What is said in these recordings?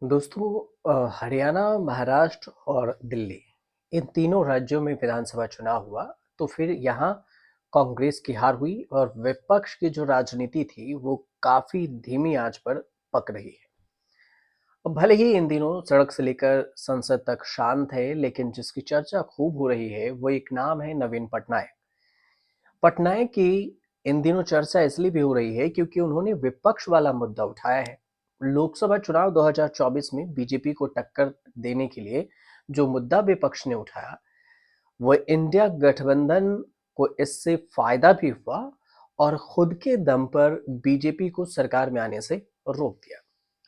दोस्तों हरियाणा, महाराष्ट्र और दिल्ली इन तीनों राज्यों में विधानसभा चुनाव हुआ। तो फिर यहाँ कांग्रेस की हार हुई और विपक्ष की जो राजनीति थी वो काफी धीमी आंच पर पक रही है। अब भले ही इन दिनों सड़क से लेकर संसद तक शांत है, लेकिन जिसकी चर्चा खूब हो रही है वो एक नाम है नवीन पटनायक। पटनायक की इन दिनों चर्चा इसलिए भी हो रही है क्योंकि उन्होंने विपक्ष वाला मुद्दा उठाया है। लोकसभा चुनाव 2024 में बीजेपी को टक्कर देने के लिए जो मुद्दा विपक्ष ने उठाया, वो इंडिया गठबंधन को इससे फायदा भी हुआ और खुद के दम पर बीजेपी को सरकार में आने से रोक दिया।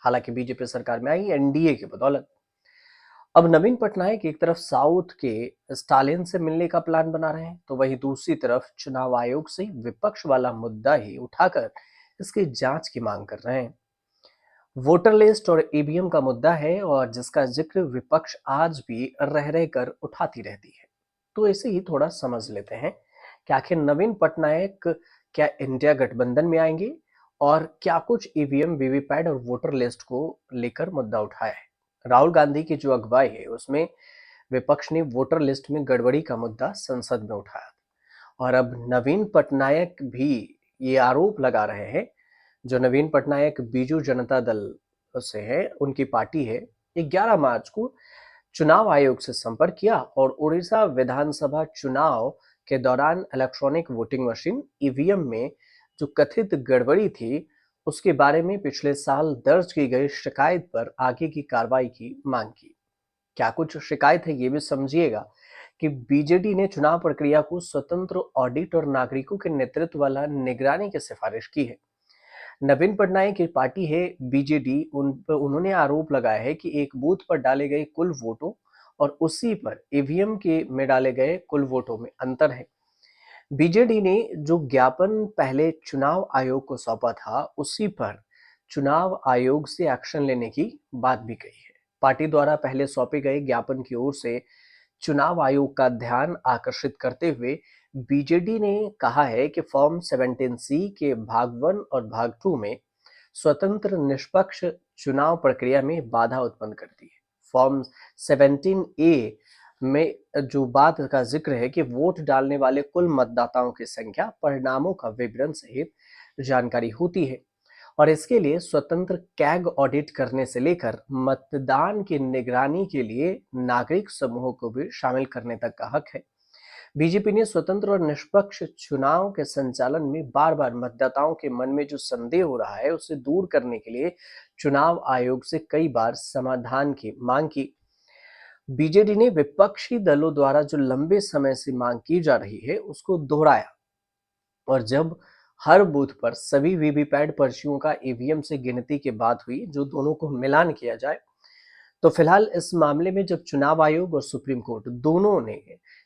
हालांकि बीजेपी सरकार में आई एनडीए की बदौलत। अब नवीन पटनायक एक तरफ साउथ के स्टालिन से मिलने का प्लान बना रहे हैं, तो वहीं दूसरी तरफ चुनाव आयोग से विपक्ष वाला मुद्दा ही उठाकर इसकी जांच की मांग कर रहे हैं। वोटर लिस्ट और ईवीएम का मुद्दा है और जिसका जिक्र विपक्ष आज भी रह रह कर उठाती रहती है। तो इसे ही थोड़ा समझ लेते हैं कि आखिर नवीन पटनायक क्या इंडिया गठबंधन में आएंगे और क्या कुछ ईवीएम, वीवीपैट और वोटर लिस्ट को लेकर मुद्दा उठाया है। राहुल गांधी की जो अगुवाई है उसमें विपक्ष ने वोटर लिस्ट में गड़बड़ी का मुद्दा संसद में उठाया और अब नवीन पटनायक भी ये आरोप लगा रहे हैं। जो नवीन पटनायक बीजू जनता दल से है, उनकी पार्टी है, 11 मार्च को चुनाव आयोग से संपर्क किया और उड़ीसा विधानसभा चुनाव के दौरान इलेक्ट्रॉनिक वोटिंग मशीन ईवीएम में जो कथित गड़बड़ी थी उसके बारे में पिछले साल दर्ज की गई शिकायत पर आगे की कार्रवाई की मांग की। क्या कुछ शिकायत है ये भी समझिएगा कि बीजेडी ने चुनाव प्रक्रिया को स्वतंत्र ऑडिट और नागरिकों के नेतृत्व वाला निगरानी की सिफारिश की है। नवीन पटनायक की पार्टी है बीजेडी, उन पर उन्होंने आरोप लगाया है कि एक बूथ पर डाले गए कुल वोटों और उसी पर ईवीएम के में डाले गए कुल वोटों में अंतर है। बीजेडी ने जो ज्ञापन पहले चुनाव आयोग को सौंपा था उसी पर चुनाव आयोग से एक्शन लेने की बात भी कही है। पार्टी द्वारा पहले सौंपे गए ज्ञापन की ओर से चुनाव आयोग का ध्यान आकर्षित करते हुए बीजेडी ने कहा है कि फॉर्म 17C के भाग 1 और भाग 2 में स्वतंत्र निष्पक्ष चुनाव प्रक्रिया में बाधा उत्पन्न करती है। फॉर्म 17A में जो बात का जिक्र है कि वोट डालने वाले कुल मतदाताओं की संख्या, परिणामों का विवरण सहित जानकारी होती है और इसके लिए स्वतंत्र कैग ऑडिट करने से लेकर मतदान की निगरानी के लिए नागरिक समूहों को भी शामिल करने तक का हक है। बीजेपी ने स्वतंत्र और निष्पक्ष चुनाव के संचालन में बार बार मतदाताओं के मन में जो संदेह हो रहा है उसे दूर करने के लिए चुनाव आयोग से कई बार समाधान की मांग की। बीजेडी ने विपक्षी दलों द्वारा जो लंबे समय से मांग की जा रही है उसको दोहराया और जब हर बूथ पर सभी वीवीपैट पर्चियों का ईवीएम से गिनती के बाद हुई, जो दोनों को मिलान किया जाए, तो फिलहाल इस मामले में जब चुनाव आयोग और सुप्रीम कोर्ट दोनों ने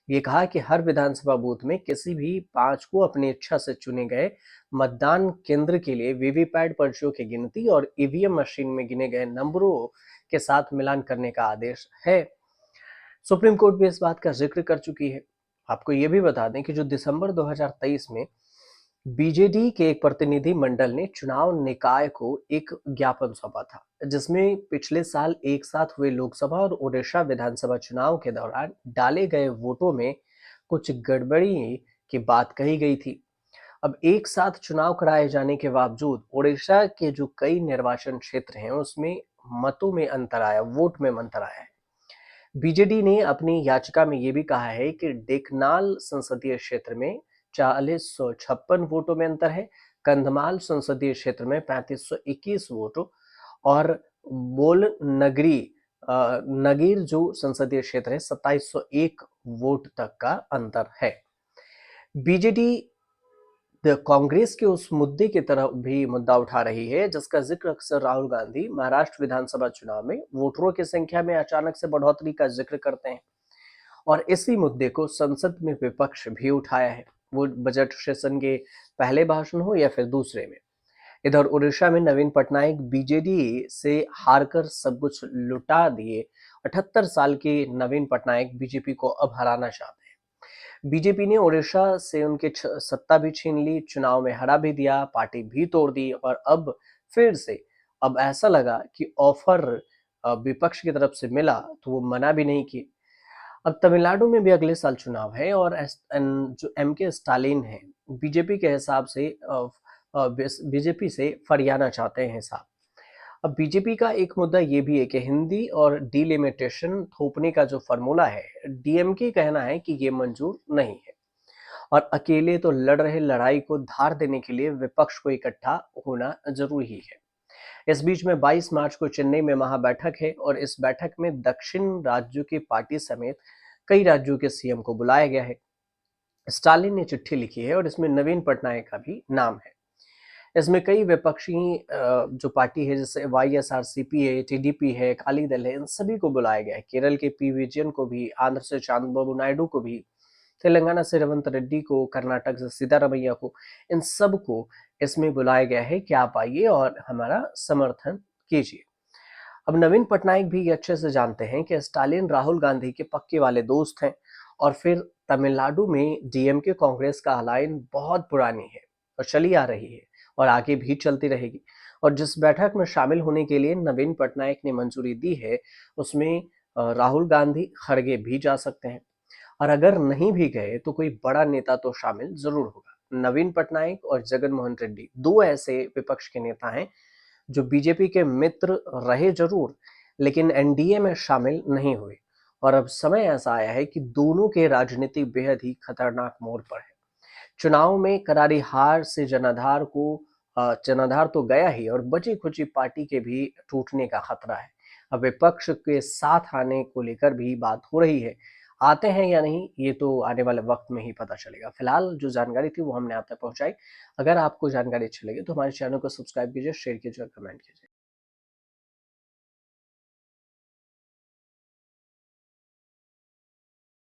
ये कहा कि हर विधानसभा बूथ में किसी भी 5 को अपनी इच्छा से चुने गए मतदान केंद्र के लिए वीवीपैट पर्चियों की गिनती और ईवीएम मशीन में गिने गए नंबरों के साथ मिलान करने का आदेश है। सुप्रीम कोर्ट भी इस बात का जिक्र कर चुकी है। आपको ये भी बता दें कि जो दिसंबर 2023 में बीजेडी के एक प्रतिनिधि मंडल ने चुनाव निकाय को एक ज्ञापन सौंपा था, जिसमें पिछले साल एक साथ हुए लोकसभा और ओडिशा विधानसभा चुनाव के दौरान डाले गए वोटों में कुछ गड़बड़ी की बात कही गई थी। अब एक साथ चुनाव कराए जाने के बावजूद ओडिशा के जो कई निर्वाचन क्षेत्र हैं उसमें मतों में अंतर आया, वोट में अंतर आया है। बीजेडी ने अपनी याचिका में ये भी कहा है कि डेकनाल संसदीय क्षेत्र में 4056 वोटों में अंतर है, कंधमाल संसदीय क्षेत्र में 3521 वोटों और बोल नगरी नगीर जो संसदीय क्षेत्र है 2701 वोट तक का अंतर है। बीजेडी कांग्रेस के उस मुद्दे की तरफ भी मुद्दा उठा रही है जिसका जिक्र अक्सर राहुल गांधी महाराष्ट्र विधानसभा चुनाव में वोटरों की संख्या में अचानक से बढ़ोतरी का जिक्र करते हैं और इसी मुद्दे को संसद में विपक्ष भी उठाया है, वो बजट सेशन के पहले भाषण हो या फिर दूसरे में। इधर उड़ीसा में नवीन पटनायक बीजेडी से हारकर सब कुछ लुटा दिए 78 साल के नवीन पटनायक बीजेपी को अब हराना चाहते हैं। बीजेपी ने ओडिशा से उनके सत्ता भी छीन ली, चुनाव में हरा भी दिया, पार्टी भी तोड़ दी और अब फिर से अब ऐसा लगा कि ऑफर विपक्ष की तरफ से मिला तो वो मना भी नहीं किए। अब तमिलनाडु में भी अगले साल चुनाव है और जो एम.के. स्टालिन हैं, बीजेपी के हिसाब से बीजेपी से फरियाना चाहते हैं साहब। अब बीजेपी का एक मुद्दा ये भी है कि हिंदी और डिलिमिटेशन थोपने का जो फॉर्मूला है, डीएमके कहना है कि ये मंजूर नहीं है और अकेले तो लड़ रहे लड़ाई को धार देने के लिए विपक्ष को इकट्ठा होना जरूरी है। इस बीच में 22 मार्च को चेन्नई में महाबैठक है और इस बैठक में दक्षिण राज्यों की पार्टी समेत कई राज्यों के सीएम को बुलाया गया है। स्टालिन ने चिट्ठी लिखी है और इसमें नवीन पटनायक का भी नाम है। इसमें कई विपक्षी जो पार्टी है जैसे वाईएसआरसीपी है, टीडीपी है, अकाली दल है, इन सभी को बुलाया गया है। केरल के पी विजयन को भी, आंध्र से चंद्रबाबू नायडू को भी, तेलंगाना से रेवंत रेड्डी को, कर्नाटक से सीतारमैया को, इन सब को इसमें बुलाया गया है कि आप आइए और हमारा समर्थन कीजिए। अब नवीन पटनायक भी ये अच्छे से जानते हैं कि स्टालिन राहुल गांधी के पक्के वाले दोस्त हैं और फिर तमिलनाडु में डीएमके कांग्रेस का अलायन बहुत पुरानी है और चली आ रही है और आगे भी चलती रहेगी। और जिस बैठक में शामिल होने के लिए नवीन पटनायक ने मंजूरी दी है उसमें राहुल गांधी, खड़गे भी जा सकते हैं और अगर नहीं भी गए तो कोई बड़ा नेता तो शामिल जरूर होगा। नवीन पटनायक और जगन मोहन रेड्डी दो ऐसे विपक्ष के नेता हैं जो बीजेपी के मित्र रहे जरूर, लेकिन एनडीए में शामिल नहीं हुए और अब समय ऐसा आया है कि दोनों के राजनीतिक बेहद ही खतरनाक मोड़ पर है। चुनाव में करारी हार से जनाधार तो गया ही और बची खुची पार्टी के भी टूटने का खतरा है। अब विपक्ष के साथ आने को लेकर भी बात हो रही है। आते हैं या नहीं ये तो आने वाले वक्त में ही पता चलेगा। फिलहाल जो जानकारी थी वो हमने आप तक पहुंचाई। अगर आपको जानकारी अच्छी लगी तो हमारे चैनल को सब्सक्राइब कीजिए, शेयर कीजिए और कमेंट कीजिए।